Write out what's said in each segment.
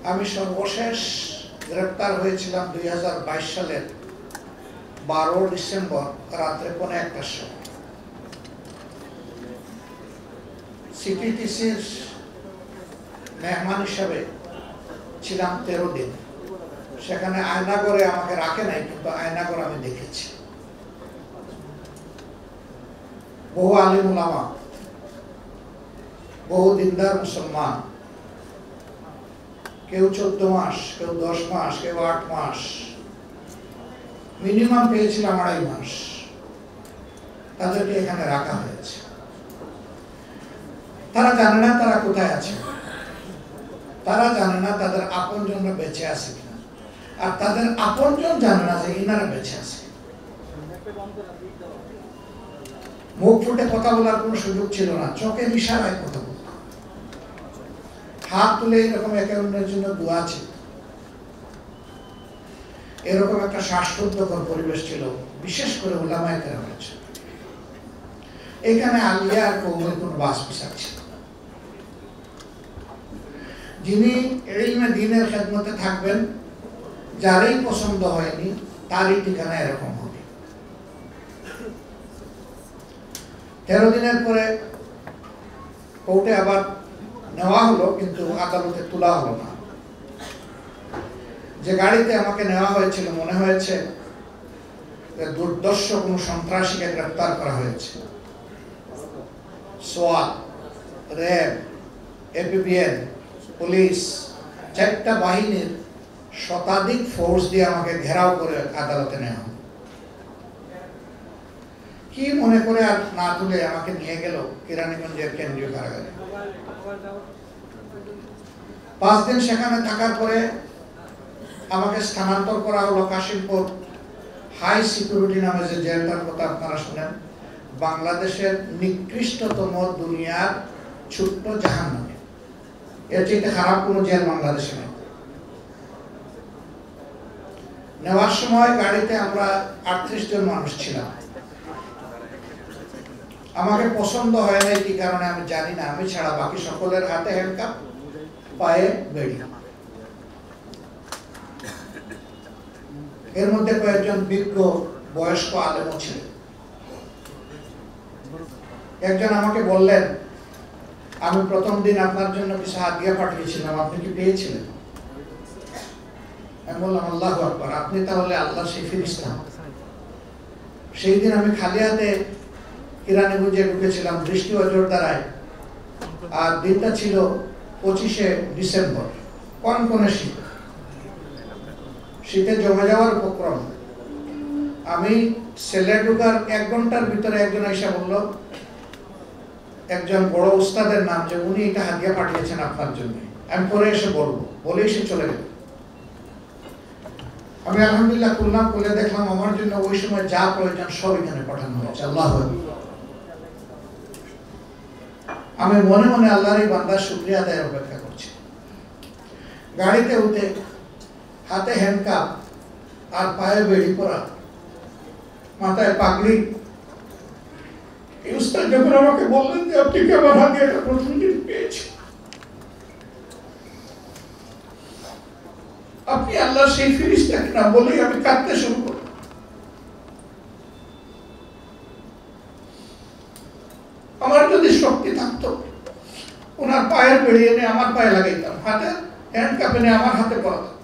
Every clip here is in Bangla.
আমি সর্বশেষ গ্রেপ্তার হয়েছিলাম 2022 সালের 12 ডিসেম্বর রাত্রে 1:15টার সময়। সিটিটিসির মেহমান হিসাবে ছিলাম 13 দিন। সেখানে আয়নাগরে আমাকে রাখে নাই, কিন্তু আয়নাগর আমি দেখেছি। বহু আলিম উলামা, বহু দিনদার মুসলমান, কেউ 14 মাস, কেউ 10 মাস, কেউ 8 মাস, মিনিমাম পেয়েছিলাম 2.5 মাস, তাদেরকে এখানে রাখা হয়েছে। তারা জানে না তারা কোথায় আছে, তারা জানে না তাদের আপনজনরা বেঁচে আছে কিনা, আর তাদের আপনজন জানে না যে ইনারা বেঁচে আছে। মুখ ফুটে কথা বলার কোনো সুযোগ ছিল না, চোখের ইশারায় কথা বলত, হাত তুলে এরকম একে অন্যের জন্য দোয়া ছিল। এরকম একটা শ্বাসরুদ্ধকর পরিবেশ ছিল, বিশেষ করে উলামায়ে কেরামের জন্য। এখানে আলিয়া আর কওমের কোনো বাস বিচার ছিল। যিনি ইলমে দ্বীনের খেদমতে থাকবেন, যারই পছন্দ হয়নি তারই ঠিকানা এরকম হবে। 13 দিনের পরে কোর্টে আবার নেওয়া হলো, কিন্তু আদালতে তোলা হলো না। যে গাড়িতে আমাকে নেওয়া হয়েছিল মনে হয়েছে দুর্দর্শ কোনো সন্ত্রাসীকে গ্রেফতার করা হয়েছে। সোয়াত, র্যাব, এপিবিএন, পুলিশ, 4টা বাহিনীর শতাধিক ফোর্স দিয়ে আমাকে ঘেরাও করে আদালতে নেওয়া। কি মনে করে আর না তুলে আমাকে নিয়ে গেল কেরানীগঞ্জের কেন্দ্রীয় কারাগারে। 5 দিন সেখানে থাকার পরে আমাকে স্থানান্তর করা হলো কাশিমপুর হাই সিকিউরিটি নামে যে জেলটার কথা আপনারা শুনেন, বাংলাদেশের নিকৃষ্টতম দুনিয়ার ছোট্ট জাহান্নামে। এর চাইতে খারাপ কোনো জেল বাংলাদেশে নেই। নেওয়ার সময় গাড়িতে আমরা 38 জন মানুষ ছিলাম। আমাকে পছন্দ হয় নাই, কি কারণে আমি জানি না, আমি ছাড়া বাকি সকলের হাতে হ্যান্ডকাপ, পায়ে বেড়ি। এর মধ্যে কয়েকজন বিজ্ঞ বয়স্ক আলেমও ছিলেন। একজন আমাকে বললেন, আমি প্রথম দিন আপনার জন্য কিছু হাদিয়া পাঠিয়েছিলাম, আপনি কি পেয়েছিলেন? আমি বললাম, আল্লাহু আকবার, আপনি তাহলে আল্লাহর সেই ফেরেশতা। সেই দিন আমি খালি হাতে কেরানীগঞ্জে ঢুকেছিলাম, বৃষ্টি অজর দ্বারায়, আর দিনটা ছিল 25শে ডিসেম্বর, কনকনে শীত, শীতে জমে যাওয়ার উপক্রম। আমি সেলে ঢুকার 1 ঘন্টার ভিতরে একজন এসে বলল, একজন বড় উস্তাদের নাম, যে উনি এটা হাদিয়া পাঠিয়েছেন আপনার জন্য, আমি পরে এসে বলবো, বলেই সে চলে গেল। আমি আলহামদুলিল্লাহ করলাম, করে দেখলাম আমার জন্য ওই সময় যা প্রয়োজন সব এখানে পাঠানো হয়েছে। আল্লাহু আকবার। আমি মনে মনে আল্লাহর এই বান্দার শুকরিয়া আদায়ের অপেক্ষা করছি। গাড়িতে উঠে হাতে হ্যান্ডকাপ আর পায়ে বেড়ি পরা, মাথায় পাগড়ি, এই উস্তাদ যখন আমাকে বললেন যে আপনি কি আমার হাতে একটা প্রথম দিন পেয়েছেন, আপনি আল্লাহ সেই ফেরেশতা কিনা, বলেই আমি কাঁদতে শুরু করলাম। আমার যদি শক্তি থাকতো, ওনার পায়ের বেড়ি এনে আমার পায়ে লাগাইতাম, হাতে হ্যান্ডকাপ এনে আমার হাতে পরাতাম।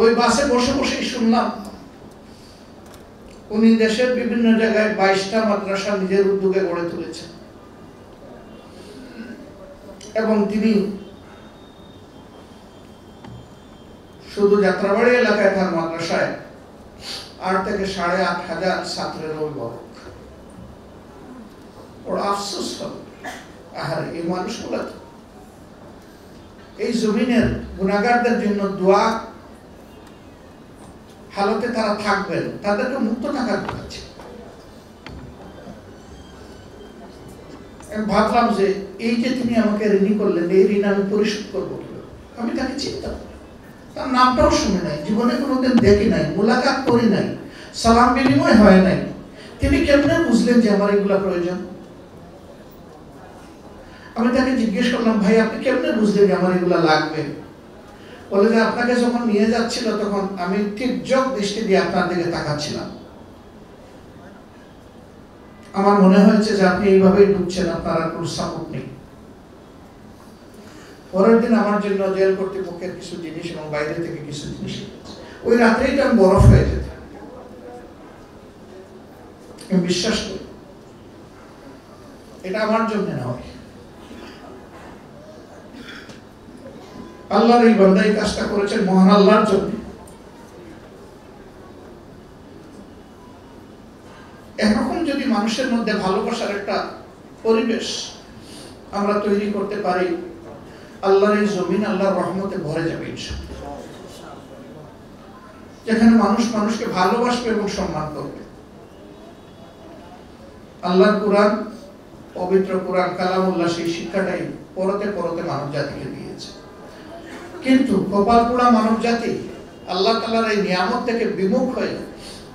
ওই বাসে বসে বসেই শুনলাম উনি দেশের বিভিন্ন জায়গায় 22টা মাদ্রাসা নিজের উদ্যোগে গড়ে তুলেছেন, এবং তিনি শুধু যাত্রাবাড়ি এলাকায় তার মাদ্রাসায় 8 থেকে 8,500 ছাত্রের অভিভাবক। ওর আফসোস হল, আহারে এই মানুষগুলো এই জমিনের গুনাহগারদের জন্য দোয়া হালতে তারা থাকবেন, তাদেরকে মুক্ত থাকার কথা ছিল। আমি ভাবলাম যে এই যে তিনি আমাকে ঋণী করলেন, এই ঋণ আমি পরিশোধ করবো কিভাবে। আমি তাকে চিন্তা করি, তার নামটাও শুনে নাই, জীবনে কোনোদিন দেখি নাই, মোলাকাত করি নাই, সালাম বিনিময় হয় নাই। তিনি কেমনে বুঝলেন যে আমার এগুলা প্রয়োজন? আমি তাকে জিজ্ঞেস করলাম, ভাই আপনি কেমনে বুঝলেন যে আমার এগুলা লাগবে? বলে যে আপনাকে যখন নিয়ে যাচ্ছিল তখন আমি তীর্যক দৃষ্টি দিয়ে আপনার দিকে তাকাচ্ছিলাম, আমার মনে হয়েছে যে আপনি এইভাবেই ঢুকছেন, আপনার আর কোনো সাপোর্ট নেই। পরের দিন আমার জন্য জেল কর্তৃপক্ষের কিছু জিনিস এবং বাইরে থেকে কিছু জিনিস, ওই রাত্রেই তো আমি বরফ হয়ে যেত। আমি বিশ্বাস করি এটা আমার জন্য নয়, আল্লাহর এই বান্দা এই কাজটা করেছেন মহান আল্লাহর জন্য। এরকম যদি মানুষের মধ্যে ভালোবাসার একটা পরিবেশ আমরা তৈরি করতে পারি, আল্লাহর এই জমিন আল্লাহর রহমতে ভরে যাবে ইনশাআল্লাহ। যেখানে মানুষ মানুষকে ভালোবাসবে এবং সম্মান করবে। আল্লাহর কোরআন, পবিত্র কোরআন কালামুল্লাহ, সেই শিক্ষাটাই পরতে পরতে মানব জাতিকে দিয়েছে। কিন্তু কপাল পোড়া মানব জাতি আল্লাহ তাআলার এই নিয়ামত থেকে বিমুখ হয়ে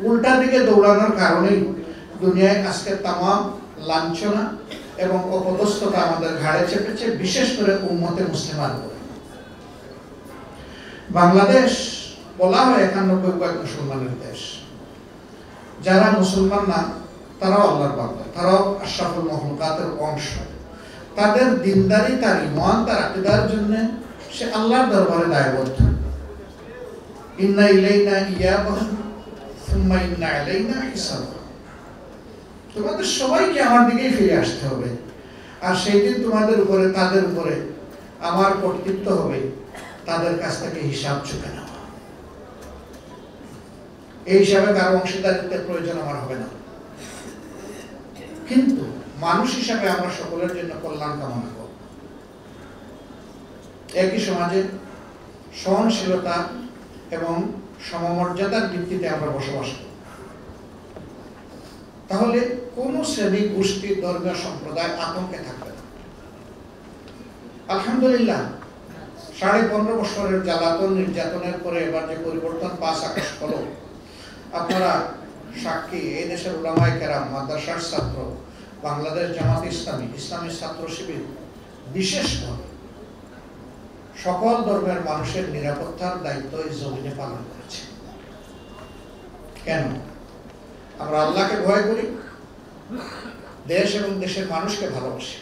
উল্টা দিকে দৌড়ানোর কারণেই দুনিয়ায় আজকে তামাম লাঞ্ছনা এবং অপদস্থতা আমাদের ঘাড়ে চেপেছে, বিশেষ করে উম্মতে মুসলিমার উপর। বাংলাদেশ বলা হয় 91% মুসলমানের দেশ। যারা মুসলমান না তারাও আল্লাহর বান্দা, তারাও আশরাফুল মাখলুকাতের অংশ। তাদের দিনদারি, তার ঈমান, তার আকীদার জন্য সে আল্লাহর দরবারে দায়বদ্ধ। ইন্না ইলাইনা ইয়াবাহুম সুম্মা ইন্না আলাইনা হিসাবাহুম। তোমাদের সবাইকে আমার দিকেই ফিরে আসতে হবে, আর সেই দিন তোমাদের উপরে, তাদের উপরে আমার কর্তৃত্ব হবে, তাদের কাছ থেকে হিসাব চুকে নেওয়া। এই হিসাবে কারো অংশীদারিত্বের প্রয়োজন আমার হবে না, কিন্তু মানুষ হিসাবে আমরা সকলের জন্য কল্যাণ কামনা করব। একই সমাজে সহনশীলতা এবং সমমর্যাদার ভিত্তিতে আমরা বসবাস করব। তাহলে কোন শ্রেণী, গোষ্ঠী, ধর্মীয় সম্প্রদায় আতঙ্কে থাকবে না। আলহামদুলিল্লাহ 15.5 বছরের জ্বালাতন নির্যাতনের পরে এবার যে পরিবর্তন পাঁচ আকাশ হলো, আপনারা সাক্ষী। এই দেশের উলামায়ে কেরাম, মাদ্রাসার ছাত্র, বাংলাদেশ জামাত ইসলামী, ইসলামী ছাত্র শিবির বিশেষভাবে সকল ধর্মের মানুষের নিরাপত্তার দায়িত্ব এই জমিনে পালন করেছে। কেন? আমরা আল্লাহকে ভয় করি, দেশ এবং দেশের মানুষকে ভালোবাসি।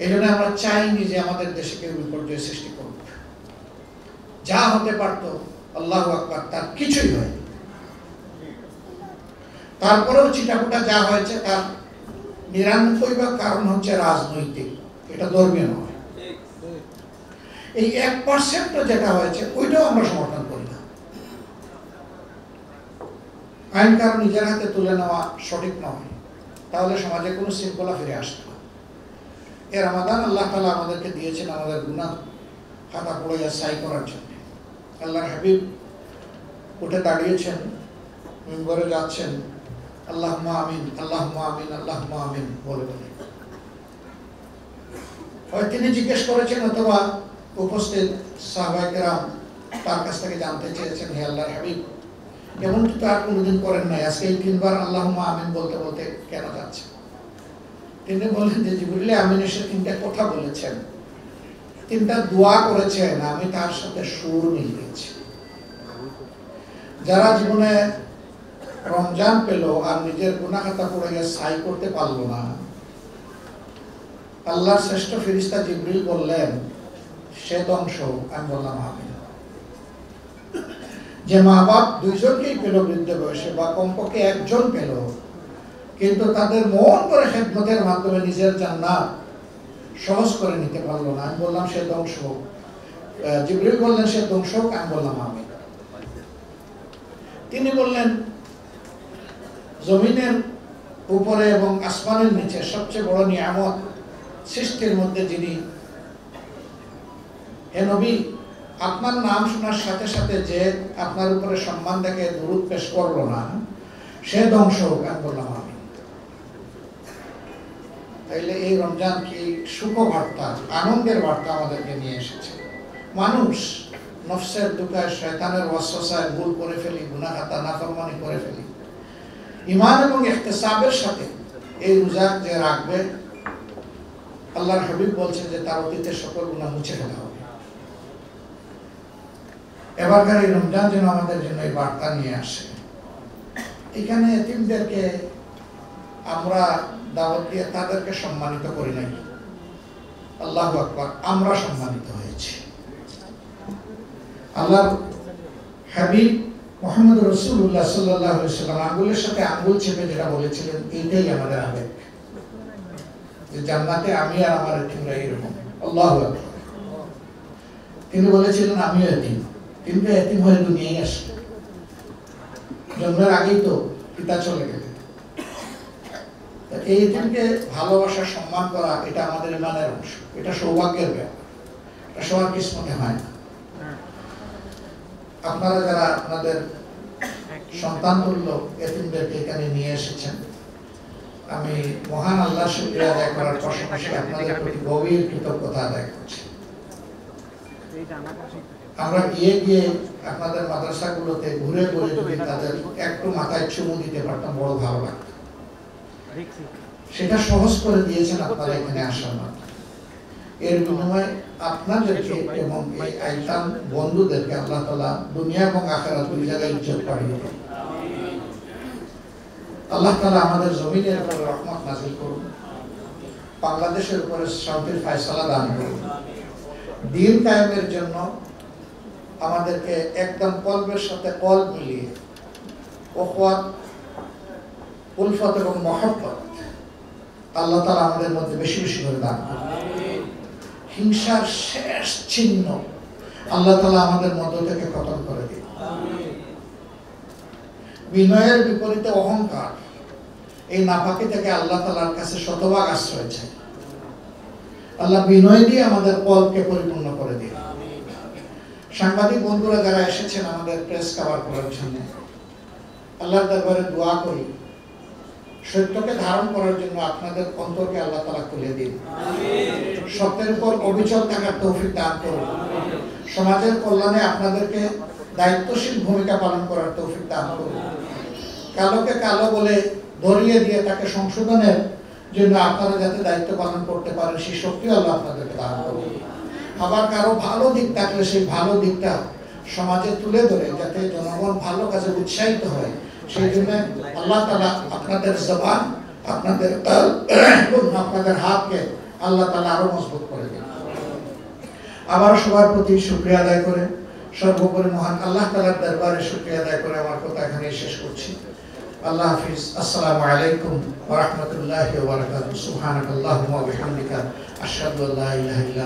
এই জন্য আমরা চাইনি যে আমাদের দেশে কেউ বিপর্যয় সৃষ্টি করুক। যা হতে পারত, আল্লাহু আকবার, তার কিছুই হয়নি। তারপরেও চিটাফোটা যা হয়েছে তার 99 কারণ হচ্ছে রাজনৈতিক, এটা ধর্মীয় নয়। এই 1% যেটা হয়েছে ওইটাও আমরা সমর্থন করি না। আইন কারণ নিজের হাতে তুলে নেওয়া সঠিক নয়, তাহলে সমাজে কোনো শৃঙ্খলা ফিরে আসবে না। এর রমাদান আল্লাহ তাআলা আমাদেরকে দিয়েছেন আমাদের গুনাহ খাতা পড়ে সাই করার জন্য। আল্লাহর হাবিব উঠে দাঁড়িয়েছেন, মিম্বরে যাচ্ছেন, আল্লাহুম্মা আমিন, আল্লাহুম্মা আমিন, আল্লাহুম্মা আমিন বলে বলে। হয় তিনি জিজ্ঞেস করেছেন অথবা উপস্থিত সাহাবায়ে কেরাম তার কাছ থেকে জানতে চেয়েছেন, হে আল্লাহর হাবিব, এমনকি তো আর কোনোদিন করেন নাই, আজকে এই 3 বার আল্লাহুম্মা আমিন বলতে বলতে কেন যাচ্ছে? তিনি বললেন যে জিবরিল আমিন এসে 3টা কথা বলেছেন, 3টা দোয়া করেছেন, আমি তার সাথে সুর মিলিয়েছি। যারা জীবনে রমজান পেল আর নিজের গুনাহ খাতা পড়ে গিয়ে সাই করতে পারলো না, আল্লাহর শ্রেষ্ঠ ফেরেশতা জিবরিল বললেন সে ধ্বংস। আমি বললাম আমিন। যে মা বাপ 2জনকেই পেল বৃদ্ধ বয়সে, বা কমপক্ষে 1জন পেল, কিন্তু তাদের মন করে খেদমতের মাধ্যমে নিজের জান্নাত সহজ করে নিতে পারলো না, আমি বললাম সে ধ্বংস। জিবরিল বললেন সে ধ্বংস, আমি বললাম আমিন। তিনি বললেন জমিনের উপরে এবং আসমানের নিচে সবচেয়ে বড় নিয়ামত সৃষ্টির মধ্যে যিনি, হে নবী, আপনার নাম শোনার সাথে সাথে যে আপনার উপরে সম্মান দেখে দুরূদ পেশ করলো না, সে ধ্বংস। আমি বললাম আমিন। তাইলে এই রমজান কি সুখবার্তা, আনন্দের বার্তা আমাদেরকে নিয়ে এসেছে। মানুষ নফসের দুঃখায়, শয়তানের ওয়াসওয়াসায় ভুল করে ফেলি, গুনাহ খাতা নাফরমানি করে ফেলি। ঈমান এবং ইহতিসাবের সাথে এই রোজা যে রাখবে, আল্লাহর হাবিব বলছেন যে তার অতীতের সকল গুনাহ মুছে ফেলা হবে। এবারকার এই রমজান যেন আমাদের জন্য এই বার্তা নিয়ে আসে। এখানে এতিমদেরকে আমরা দাওয়াত দিয়ে তাদেরকে সম্মানিত করি নাই, আল্লাহু আকবার, আমরা সম্মানিত হয়েছি। আল্লাহর হাবিব মুহাম্মদ রাসূলুল্লাহ সাল্লাল্লাহু আলাইহি ওয়াসাল্লাম আঙ্গুলের সাথে আঙ্গুল চেপে যেটা বলেছিলেন, এইটাই আমাদের আবেগ, যে জান্নাতে আমি আর আমার এতিমরা এরকম। আল্লাহু আকবার। তিনি বলেছিলেন আমিও এতিম, কিন্তু এতিম হয়ে দুনিয়ায় আসে। জন্মের আগেই তো পিতা চলে গেলেন। এই এতিমকে ভালোবাসা, সম্মান করা, এটা আমাদের ইমানের অংশ। এটা সৌভাগ্যের ব্যাপার, এটা সবার কিসমতে হয় না। আপনারা যারা আপনাদের সন্তান তুল্য এতিমদেরকে এখানে নিয়ে এসেছেন, আমি মহান আল্লাহর শুকরিয়া আদায় করার পাশাপাশি আপনাদের প্রতি গভীর কৃতজ্ঞতা আদায় করছি। আমরা গিয়ে গিয়ে আপনাদের মাদ্রাসাগুলোতে ঘুরে ঘুরে যদি তাদের একটু মাথায় চুমু দিতে পারতাম, বড় ভালো লাগতো। সেটা সহজ করে দিয়েছেন আপনারা এখানে আসার মাধ্যমে। এর বিনিময়ে আপনাদেরকে এবং এই আইতাম বন্ধুদেরকে আল্লাহ তাআলা দুনিয়া এবং আখিরাত দুই জায়গায় ইজ্জত বাড়িয়ে দেন। আল্লাহ তাআলা আমাদের জমিনের উপরে রহমত নাযিল করুন, বাংলাদেশের উপরে শান্তির ফয়সালা দান করুন। দিন কায়েমের জন্য আমাদেরকে একদম কলবের সাথে কলব মিলিয়ে উখওয়াত, উলফত এবং মহব্বত আল্লাহ তাআলা আমাদের মধ্যে বেশি বেশি করে দান করুন। হিংসার শেষ চিহ্ন আল্লাহ তাআলা আমাদের মধ্য থেকে খতম করে দিন। বিনয়ের বিপরীতে অহংকার, এই নাপাকি থেকে আল্লাহ তাআলার কাছে শতভাগ আশ্রয় চাই। আল্লাহ বিনয় দিয়ে আমাদের কলকে পরিপূর্ণ করে দিন। সাংবাদিক বন্ধুরা যারা এসেছেন আমাদের প্রেস কভার করার জন্য, আল্লাহর দরবারে দোয়া করি সত্যকে ধারণ করার জন্য আপনাদের অন্তরকে আল্লাহ তাআলা খুলে দিন। সত্যের উপর অবিচল থাকার তৌফিক দান করুন। সমাজের কল্যাণে আপনাদেরকে দায়িত্বশীল ভূমিকা পালন করার তৌফিক দান করুন। কালোকে কালো বলে ধরিয়ে দিয়ে তাকে সংশোধনের জন্য আপনারা যাতে দায়িত্ব পালন করতে পারেন, সেই শক্তি আল্লাহ আপনাদেরকে দান করুন। আবার কারো ভালো দিক থাকলে সেই ভালো দিকটা সমাজে তুলে ধরে যাতে জনগণ ভালো কাজে উৎসাহিত হয়, সেই জন্য আল্লাহ তাআলা আপনাদের জবান, আপনাদের আপনাদের হাতকে আল্লাহ তাআলা আরো মজবুত করে দেন। আবার সবার প্রতি শুকরিয়া আদায় করে, সর্বোপরি মহান আল্লাহ তাআলার দরবারে শুকরিয়া আদায় করে আমার কথা এখানে শেষ করছি। আল্লাহ হাফিজ। আসসালামু আলাইকুম ওয়া রাহমাতুল্লাহি ওয়া বারাকাতুহু। সুবহানাকাল্লাহুম্মা ওয়া বিহামদিকা আশহাদু আল্লা ইলাহা ইল্লা